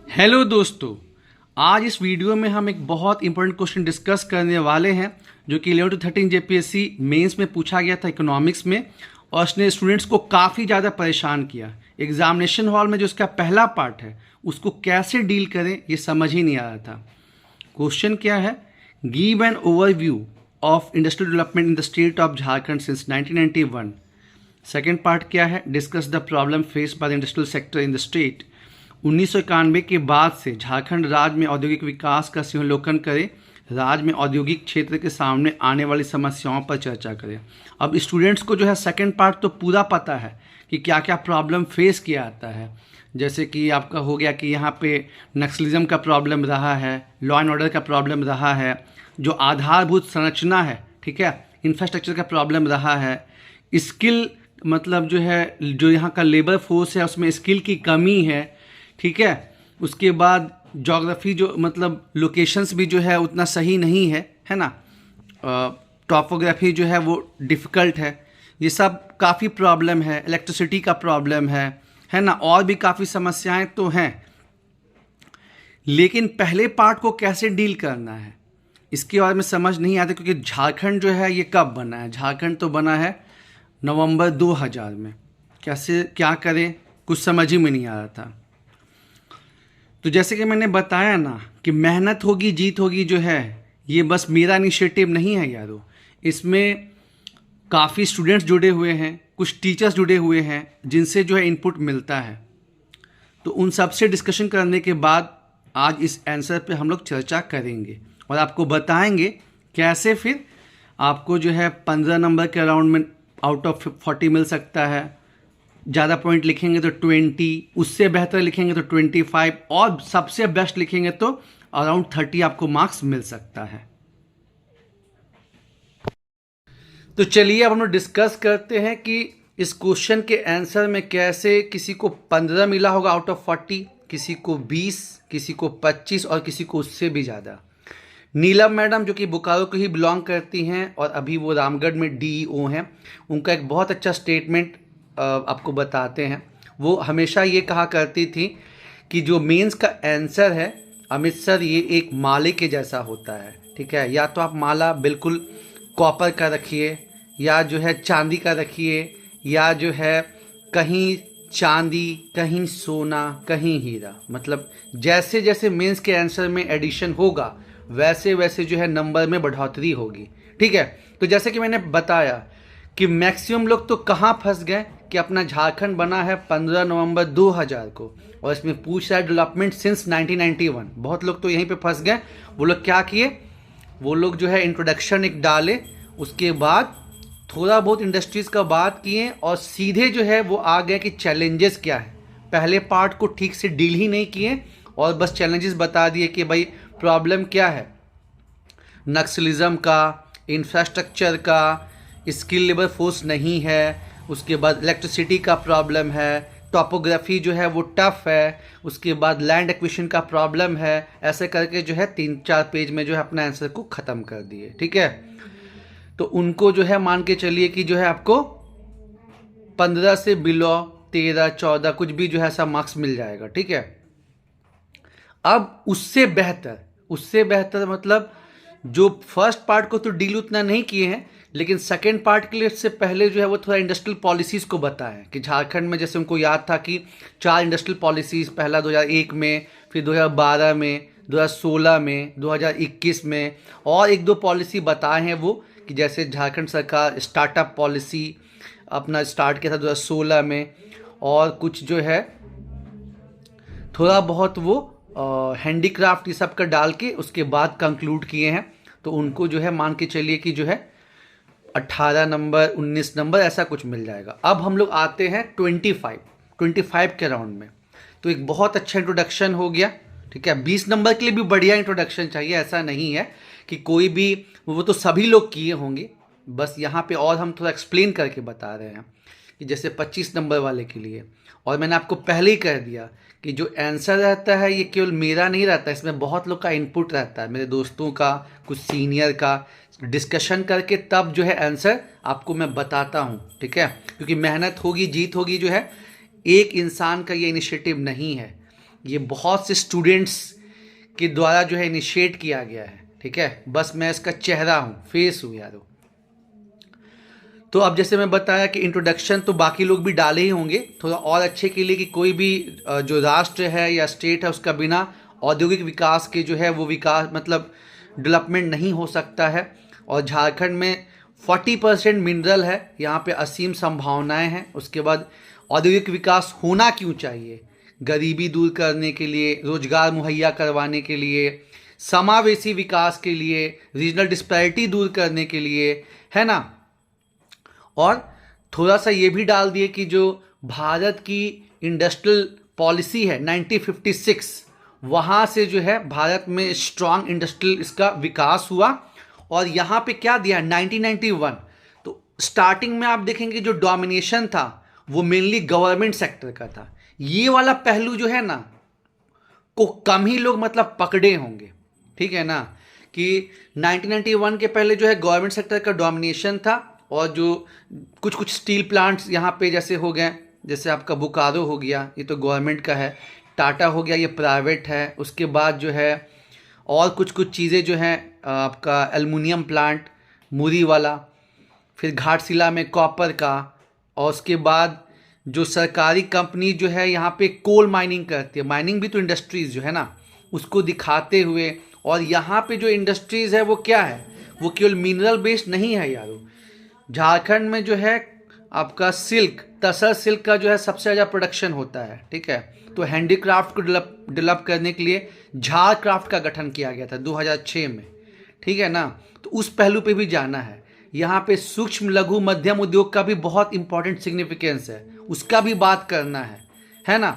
Hello दोस्तों, आज इस वीडियो में हम एक बहुत इंपॉर्टेंट क्वेश्चन डिस्कस करने वाले हैं जो कि 11 to 13 जेपीएससी मेंस में पूछा गया था इकोनॉमिक्स में। और उसने स्टूडेंट्स को काफ़ी ज़्यादा परेशान किया। एग्जामिनेशन हॉल में जो उसका पहला पार्ट है उसको कैसे डील करें ये समझ ही नहीं आ रहा था। क्वेश्चन क्या है? Give an overview of industrial development in the state of Jharkhand since 1991। Second part क्या है? Discuss the problem face by the industrial sector in the state. 1991 के बाद से झारखंड राज्य में औद्योगिक विकास का सिंहावलोकन करें, राज्य में औद्योगिक क्षेत्र के सामने आने वाली समस्याओं पर चर्चा करें। अब स्टूडेंट्स को जो है सेकंड पार्ट तो पूरा पता है कि क्या क्या प्रॉब्लम फेस किया जाता है। जैसे कि आपका हो गया कि यहाँ पे नक्सलिज्म का प्रॉब्लम रहा है, लॉ एंड ऑर्डर का प्रॉब्लम रहा है, जो आधारभूत संरचना है, ठीक है, इंफ्रास्ट्रक्चर का प्रॉब्लम रहा है, स्किल मतलब जो है जो यहाँ का लेबर फोर्स है उसमें स्किल की कमी है, ठीक है। उसके बाद जोग्राफी जो मतलब लोकेशंस भी जो है उतना सही नहीं है ना। टॉपोग्राफी जो है वो डिफ़िकल्ट है। ये सब काफ़ी प्रॉब्लम है। इलेक्ट्रिसिटी का प्रॉब्लम है ना। और भी काफ़ी समस्याएं तो हैं, लेकिन पहले पार्ट को कैसे डील करना है इसके बारे में समझ नहीं आता, क्योंकि झारखंड जो है ये कब बना है? झारखंड तो बना है नवंबर 2000 में। कैसे क्या करें कुछ समझ ही में नहीं आ रहा था। तो जैसे कि मैंने बताया ना कि मेहनत होगी जीत होगी जो है, ये बस मेरा इनिशिएटिव नहीं है यारो। इसमें काफ़ी स्टूडेंट्स जुड़े हुए हैं, कुछ टीचर्स जुड़े हुए हैं जिनसे जो है इनपुट मिलता है। तो उन सब से डिस्कशन करने के बाद आज इस आंसर पे हम लोग चर्चा करेंगे और आपको बताएंगे कैसे फिर आपको जो है 15 नंबर के अराउंड में आउट ऑफ 40 मिल सकता है। ज़्यादा पॉइंट लिखेंगे तो 20, उससे बेहतर लिखेंगे तो 25 और सबसे बेस्ट लिखेंगे तो अराउंड 30 आपको मार्क्स मिल सकता है। तो चलिए अब हम लोग डिस्कस करते हैं कि इस क्वेश्चन के आंसर में कैसे किसी को 15 मिला होगा आउट ऑफ 40, किसी को 20, किसी को 25 और किसी को उससे भी ज़्यादा। नीलम मैडम जो कि बोकारो को ही बिलोंग करती हैं और अभी वो रामगढ़ में डीईओ हैं, उनका एक बहुत अच्छा स्टेटमेंट आपको बताते हैं। वो हमेशा ये कहा करती थी कि जो मेंस का आंसर है अमित सर ये एक माले के जैसा होता है, ठीक है। या तो आप माला बिल्कुल कॉपर का रखिए, या जो है चांदी का रखिए, या जो है कहीं चांदी कहीं सोना कहीं हीरा। मतलब जैसे जैसे मेंस के आंसर में एडिशन होगा वैसे वैसे जो है नंबर में बढ़ोतरी होगी, ठीक है। तो जैसे कि मैंने बताया कि मैक्सिमम लोग तो कहाँ फंस गए कि अपना झारखंड बना है 15 नवंबर 2000 को और इसमें पूछ रहा है डेवलपमेंट सिंस 1991। बहुत लोग तो यहीं पे फंस गए। वो लोग क्या किए, वो लोग जो है इंट्रोडक्शन एक डाले, उसके बाद थोड़ा बहुत इंडस्ट्रीज़ का बात किए और सीधे जो है वो आ गए कि चैलेंजेस क्या है। पहले पार्ट को ठीक से डील ही नहीं किए और बस चैलेंजेस बता दिए कि भाई प्रॉब्लम क्या है, नक्सलिज्म का, इंफ्रास्ट्रक्चर का, स्किल लेबर फोर्स नहीं है, उसके बाद इलेक्ट्रिसिटी का प्रॉब्लम है, टॉपोग्राफी जो है वो टफ है, उसके बाद लैंड एक्विजिशन का प्रॉब्लम है। ऐसे करके जो है 3-4 पेज में जो है अपना आंसर को ख़त्म कर दिए, ठीक है। तो उनको जो है मान के चलिए कि जो है आपको 15 से बिलो 13, 14 कुछ भी जो है ऐसा मार्क्स मिल जाएगा, ठीक है। अब उससे बेहतर मतलब जो फर्स्ट पार्ट को तो डील उतना नहीं किए हैं, लेकिन सेकेंड पार्ट के लिए से पहले जो है वो थोड़ा इंडस्ट्रियल पॉलिसीज़ को बताएं कि झारखंड में जैसे उनको याद था कि 4 इंडस्ट्रियल पॉलिसीज़, पहला 2001 में, फिर 2012 में, 2016 में, 2021 में, और 1-2 पॉलिसी बताए हैं वो कि जैसे झारखंड सरकार स्टार्टअप पॉलिसी अपना स्टार्ट किया था 2016 में, और कुछ जो है थोड़ा बहुत वो हैंडीक्राफ्ट ये सब का डाल के उसके बाद कंक्लूड किए हैं। तो उनको जो है मान के चलिए कि जो है 18 नंबर 19 नंबर ऐसा कुछ मिल जाएगा। अब हम लोग आते हैं 25 के राउंड में। तो एक बहुत अच्छा इंट्रोडक्शन हो गया, ठीक है। 20 नंबर के लिए भी बढ़िया इंट्रोडक्शन चाहिए, ऐसा नहीं है कि कोई भी, वो तो सभी लोग किए होंगे, बस यहाँ पे और हम थोड़ा एक्सप्लेन करके बता रहे हैं कि जैसे 25 नंबर वाले के लिए। और मैंने आपको पहले ही कह दिया कि जो आंसर रहता है ये केवल मेरा नहीं रहता, इसमें बहुत लोग का इनपुट रहता है, मेरे दोस्तों का, कुछ सीनियर का, डिस्कशन करके तब जो है आंसर आपको मैं बताता हूँ, ठीक है। क्योंकि मेहनत होगी जीत होगी जो है, एक इंसान का ये इनिशिएटिव नहीं है। ये बहुत से स्टूडेंट्स के द्वारा जो है इनिशिएट किया गया है, ठीक है। बस मैं इसका चेहरा हूँ, फेस हूँ यारो। तो अब जैसे मैं बताया कि इंट्रोडक्शन तो बाकी लोग भी डाले ही होंगे थोड़ा और अच्छे के लिए, कि कोई भी जो राष्ट्र है या स्टेट है उसका बिना औद्योगिक विकास के जो है वो विकास मतलब डेवलपमेंट नहीं हो सकता है। और झारखंड में 40% मिनरल है, यहाँ पे असीम संभावनाएं हैं। उसके बाद औद्योगिक विकास होना क्यों चाहिए, गरीबी दूर करने के लिए, रोजगार मुहैया करवाने के लिए, समावेशी विकास के लिए, रीजनल डिस्पैरिटी दूर करने के लिए, है ना। और थोड़ा सा ये भी डाल दिए कि जो भारत की इंडस्ट्रियल पॉलिसी है 1956, वहाँ से जो है भारत में स्ट्रांग इंडस्ट्रियल इसका विकास हुआ। और यहाँ पे क्या दिया 1991, तो स्टार्टिंग में आप देखेंगे जो डोमिनेशन था वो मेनली गवर्नमेंट सेक्टर का था। ये वाला पहलू जो है ना को कम ही लोग मतलब पकड़े होंगे, ठीक है ना, कि 1991 के पहले जो है गवर्नमेंट सेक्टर का डोमिनेशन था। और जो कुछ कुछ स्टील प्लांट्स यहाँ पे जैसे हो गए, जैसे आपका बोकारो हो गया, ये तो गवर्नमेंट का है, टाटा हो गया, ये प्राइवेट है। उसके बाद जो है और कुछ कुछ चीज़ें जो हैं आपका एल्युमिनियम प्लांट मुरी वाला, फिर घाटशिला में कॉपर का। और उसके बाद जो सरकारी कंपनी जो है यहाँ पे कोल माइनिंग करती है, माइनिंग भी तो इंडस्ट्रीज़ जो है ना, उसको दिखाते हुए। और यहाँ पे जो इंडस्ट्रीज़ है वो क्या है, वो केवल मिनरल बेस्ड नहीं है यारो। झारखंड में जो है आपका सिल्क, तसर सिल्क का जो है सबसे ज़्यादा प्रोडक्शन होता है, ठीक है। तो हैंडीक्राफ्ट को डेवलप करने के लिए झारक्राफ्ट का गठन किया गया था 2006 में, ठीक है ना। तो उस पहलू पे भी जाना है। यहाँ पे सूक्ष्म लघु मध्यम उद्योग का भी बहुत इंपॉर्टेंट सिग्निफिकेंस है, उसका भी बात करना है ना।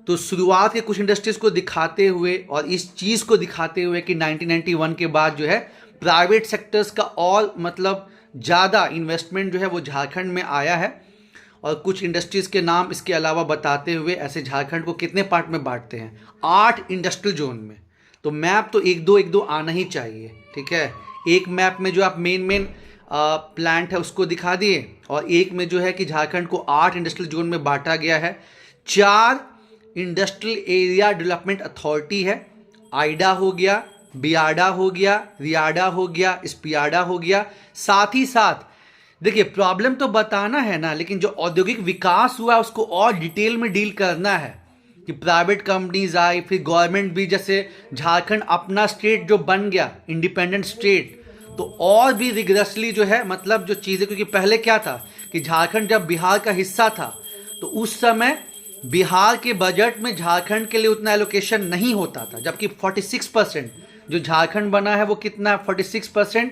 तो शुरुआत के कुछ इंडस्ट्रीज को दिखाते हुए और इस चीज़ को दिखाते हुए कि 1991 के बाद जो है प्राइवेट सेक्टर्स का और मतलब ज़्यादा इन्वेस्टमेंट जो है वो झारखंड में आया है। और कुछ इंडस्ट्रीज़ के नाम इसके अलावा बताते हुए ऐसे झारखंड को कितने पार्ट में बांटते हैं, 8 इंडस्ट्रियल जोन में। तो मैप तो एक दो आना ही चाहिए, ठीक है। एक मैप में जो आप मेन प्लांट है उसको दिखा दिए, और एक में जो है कि झारखंड को 8 इंडस्ट्रियल जोन में बांटा गया है। 4 इंडस्ट्रियल एरिया डेवलपमेंट अथॉरिटी है, आइडा हो गया, बियाडा हो गया, रियाडा हो गया, स्पियाडा हो गया। साथ ही साथ देखिए प्रॉब्लम तो बताना है ना, लेकिन जो औद्योगिक विकास हुआ उसको और डिटेल में डील करना है कि प्राइवेट कंपनीज आई, फिर गवर्नमेंट भी, जैसे झारखंड अपना स्टेट जो बन गया इंडिपेंडेंट स्टेट, तो और भी रिगरसली जो है मतलब जो चीज़ें, क्योंकि पहले क्या था कि झारखंड जब बिहार का हिस्सा था तो उस समय बिहार के बजट में झारखंड के लिए उतना एलोकेशन नहीं होता था, जबकि 46% जो झारखंड बना है वो कितना है 46%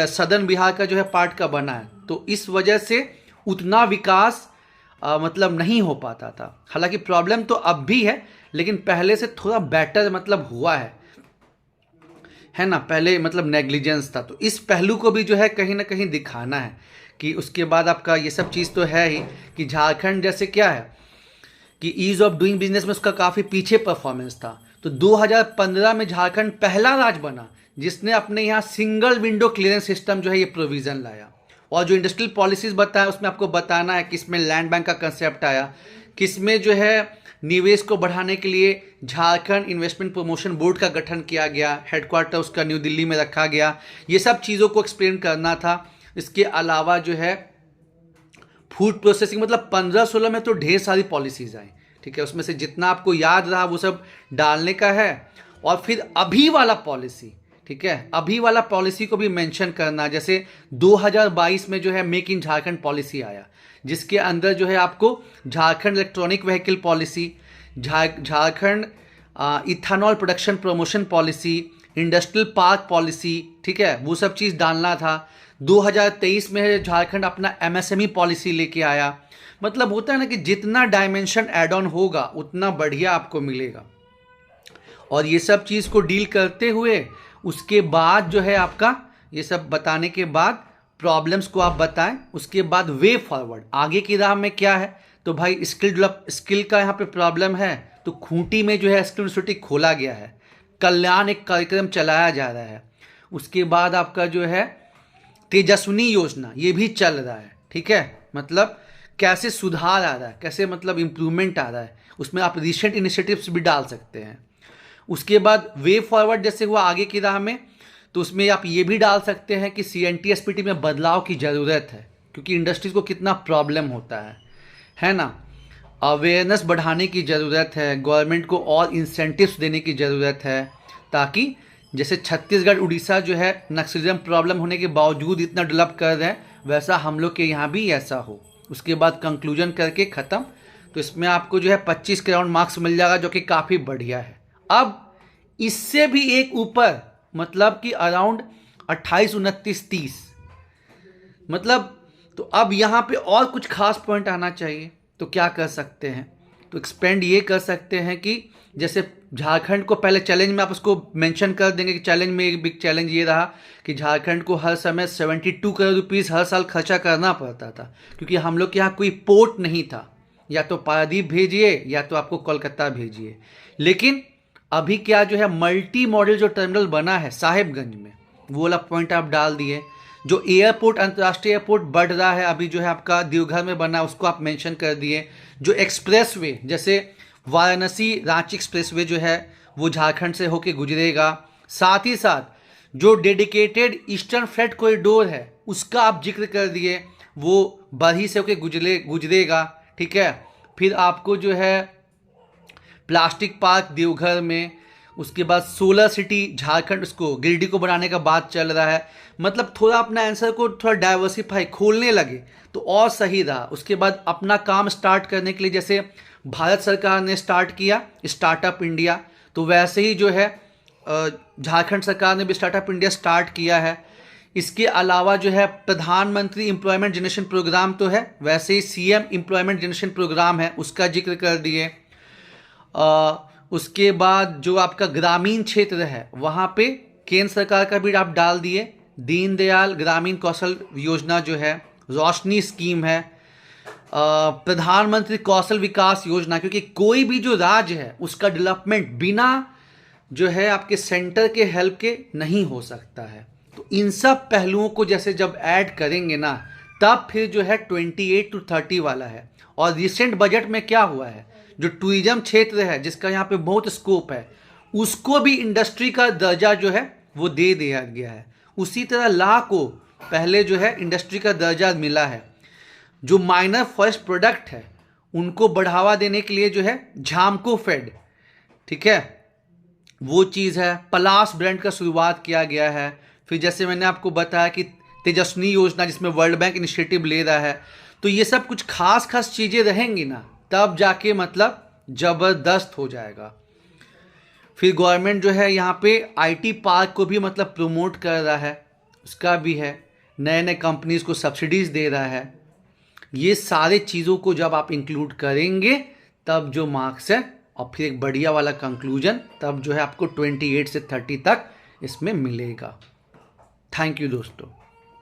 सदर्न बिहार का जो है पार्ट का बना है। तो इस वजह से उतना विकास मतलब नहीं हो पाता था। हालांकि प्रॉब्लम तो अब भी है, लेकिन पहले से थोड़ा बेटर मतलब हुआ है ना। पहले मतलब नेग्लिजेंस था, तो इस पहलू को भी जो है कहीं ना कहीं दिखाना है कि उसके बाद आपका ये सब चीज़ तो है ही कि झारखंड जैसे क्या है कि ईज ऑफ डूइंग बिजनेस में उसका काफ़ी पीछे परफॉर्मेंस था। तो 2015 में झारखंड पहला राज्य बना जिसने अपने यहाँ सिंगल विंडो क्लियरेंस सिस्टम जो है ये प्रोविज़न लाया। और जो इंडस्ट्रियल पॉलिसीज़ बताया उसमें आपको बताना है किसमें लैंड बैंक का कंसेप्ट आया, किसमें जो है निवेश को बढ़ाने के लिए झारखंड इन्वेस्टमेंट प्रमोशन बोर्ड का गठन किया गया, हेडक्वार्टर उसका न्यू दिल्ली में रखा गया। ये सब चीज़ों को एक्सप्लेन करना था। इसके अलावा जो है फूड प्रोसेसिंग, मतलब 15-16 में तो ढेर सारी पॉलिसीज़ आई, ठीक है। उसमें से जितना आपको याद रहा वो सब डालने का है। और फिर अभी वाला पॉलिसी, ठीक है, अभी वाला पॉलिसी को भी मेंशन करना। जैसे 2022 में जो है मेक इन झारखंड पॉलिसी आया, जिसके अंदर जो है आपको Jharkhand electronic vehicle policy, Jharkhand ethanol production promotion policy, industrial park policy, ठीक है, वो सब चीज़ डालना था। 2023 में झारखंड अपना एमएसएमई पॉलिसी लेके आया। मतलब होता है ना कि जितना डायमेंशन एड ऑन होगा उतना बढ़िया आपको मिलेगा। और ये सब चीज़ को डील करते हुए उसके बाद जो है आपका ये सब बताने के बाद प्रॉब्लम्स को आप बताएं, उसके बाद वे फॉरवर्ड आगे की राह में क्या है। तो भाई स्किल का यहाँ पे प्रॉब्लम है, तो खूंटी में जो है स्किल यूनिवर्सिटी खोला गया है, कल्याण एक कार्यक्रम चलाया जा रहा है। उसके बाद आपका जो है तेजस्विनी योजना ये भी चल रहा है, ठीक है। मतलब कैसे सुधार आ रहा है, कैसे मतलब इम्प्रूवमेंट आ रहा है, उसमें आप रिसेंट इनिशिएटिव्स भी डाल सकते हैं। उसके बाद वे फॉरवर्ड जैसे हुआ आगे की राह में, तो उसमें आप ये भी डाल सकते हैं कि CNTSPT में बदलाव की ज़रूरत है, क्योंकि इंडस्ट्रीज़ को कितना प्रॉब्लम होता है ना। अवेयरनेस बढ़ाने की ज़रूरत है, गवर्नमेंट को और इंसेंटिव्स देने की ज़रूरत है, ताकि जैसे छत्तीसगढ़ उड़ीसा जो है नक्सलिज्म प्रॉब्लम होने के बावजूद इतना डेवलप कर रहे हैं, वैसा हम लोग के यहाँ भी ऐसा हो। उसके बाद कंक्लूजन करके ख़त्म। तो इसमें आपको जो है 25 के राउंड मार्क्स मिल जाएगा, जो कि काफ़ी बढ़िया है। अब इससे भी एक ऊपर, मतलब कि अराउंड 28, 29, 30, मतलब तो अब यहाँ पे और कुछ खास पॉइंट आना चाहिए। तो क्या कर सकते हैं, तो एक्सपेंड ये कर सकते हैं कि जैसे झारखंड को पहले चैलेंज में आप उसको मेंशन कर देंगे कि चैलेंज में एक बिग चैलेंज ये रहा कि झारखंड को हर समय 72 करोड़ रुपीज़ हर साल खर्चा करना पड़ता था, क्योंकि हम लोग के यहाँ कोई पोर्ट नहीं था। या तो पारादीप भेजिए या तो आपको कोलकाता भेजिए। लेकिन अभी क्या जो है मल्टी मॉडल जो टर्मिनल बना है साहिबगंज में, वो वाला पॉइंट आप डाल दिए। जो एयरपोर्ट, अंतर्राष्ट्रीय एयरपोर्ट बढ़ रहा है अभी जो है आपका देवघर में बना, उसको आप मेंशन कर दिए। जो एक्सप्रेस वे जैसे वाराणसी रांची एक्सप्रेस वे जो है वो झारखंड से होके गुजरेगा। साथ ही साथ जो डेडिकेटेड ईस्टर्न फ्रेट कॉरिडोर है उसका आप जिक्र कर दिए, वो बरही से होके गुजरेगा। ठीक है, फिर आपको जो है प्लास्टिक पार्क देवघर में, उसके बाद सोलर सिटी झारखंड, उसको गिरिडीह को बनाने का बात चल रहा है। मतलब थोड़ा अपना आंसर को थोड़ा डाइवर्सिफाई खोलने लगे तो और सही रहा। उसके बाद अपना काम स्टार्ट करने के लिए जैसे भारत सरकार ने स्टार्ट किया स्टार्टअप इंडिया, तो वैसे ही जो है झारखंड सरकार ने भी स्टार्टअप इंडिया स्टार्ट किया है। इसके अलावा जो है प्रधानमंत्री एम्प्लॉयमेंट जनरेशन प्रोग्राम तो है, वैसे ही CM एम्प्लॉयमेंट जनरेशन प्रोग्राम है, उसका जिक्र कर दिए। उसके बाद जो आपका ग्रामीण क्षेत्र है वहाँ पे केंद्र सरकार का भी आप डाल दिए। दीनदयाल ग्रामीण कौशल योजना जो है, रोशनी स्कीम है, प्रधानमंत्री कौशल विकास योजना, क्योंकि कोई भी जो राज्य है उसका डेवलपमेंट बिना जो है आपके सेंटर के हेल्प के नहीं हो सकता है। तो इन सब पहलुओं को जैसे जब ऐड करेंगे ना, तब फिर जो है 28 to 30 वाला है। और रिसेंट बजट में क्या हुआ है, जो टूरिज्म क्षेत्र है जिसका यहाँ पे बहुत स्कोप है, उसको भी इंडस्ट्री का दर्जा जो है वो दे दिया गया है। उसी तरह ला को पहले जो है इंडस्ट्री का दर्जा मिला है। जो माइनर फॉरेस्ट प्रोडक्ट है उनको बढ़ावा देने के लिए जो है झामको फेड, ठीक है, वो चीज़ है। पलास ब्रांड का शुरुआत किया गया है। फिर जैसे मैंने आपको बताया कि तेजस्विनी योजना जिसमें वर्ल्ड बैंक इनिशिएटिव ले रहा है। तो ये सब कुछ खास खास चीज़ें रहेंगी ना, तब जाके मतलब ज़बरदस्त हो जाएगा। फिर गवर्नमेंट जो है यहाँ पे IT पार्क को भी मतलब प्रमोट कर रहा है, उसका भी है। नए नए कंपनीज को सब्सिडीज़ दे रहा है। ये सारे चीज़ों को जब आप इंक्लूड करेंगे तब जो मार्क्स है, और फिर एक बढ़िया वाला कंक्लूजन, तब जो है आपको 28 से 30 तक इसमें मिलेगा। थैंक यू दोस्तों।